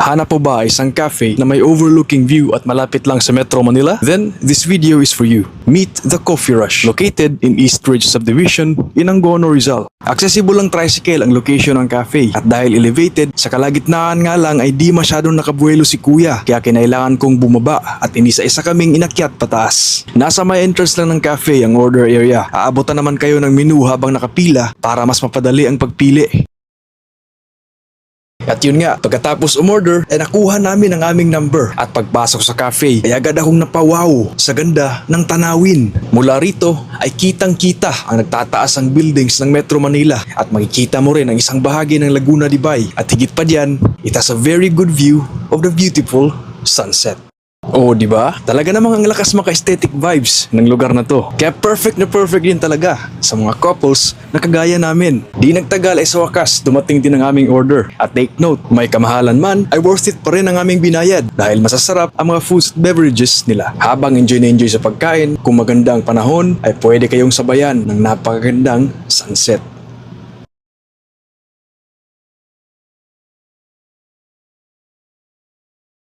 Hanap po ba isang cafe na may overlooking view at malapit lang sa Metro Manila? Then, this video is for you. Meet the Coffee Rush, located in East Ridge Subdivision in Angono, Rizal. Accessible lang tricycle ang location ng cafe at dahil elevated, sa kalagitnaan nga lang ay di masyadong nakabuelo si kuya kaya kinailangan kong bumaba at inisa-isa kaming inakyat pataas. Nasa may entrance lang ng cafe ang order area. Aabutan naman kayo ng menu habang nakapila para mas mapadali ang pagpili. At yun nga, pagkatapos umorder, ay nakuha namin ang aming number. At pagpasok sa cafe, ay agad akong napawaw sa ganda ng tanawin. Mula rito, ay kitang-kita ang nagtataas ang buildings ng Metro Manila. At makikita mo rin ang isang bahagi ng Laguna de Bay. At higit pa diyan, it has a very good view of the beautiful sunset. Oh, di ba? Talaga namang ang lakas maka-aesthetic vibes ng lugar na to. Kaya perfect na perfect din talaga sa mga couples na kagaya namin. Di nagtagal ay sa wakas dumating din ang aming order. At take note, may kamahalan man ay worth it pa rin ang aming binayad dahil masasarap ang mga foods at beverages nila. Habang enjoy na enjoy sa pagkain, kung maganda ang panahon ay pwede kayong sabayan ng napakagandang sunset.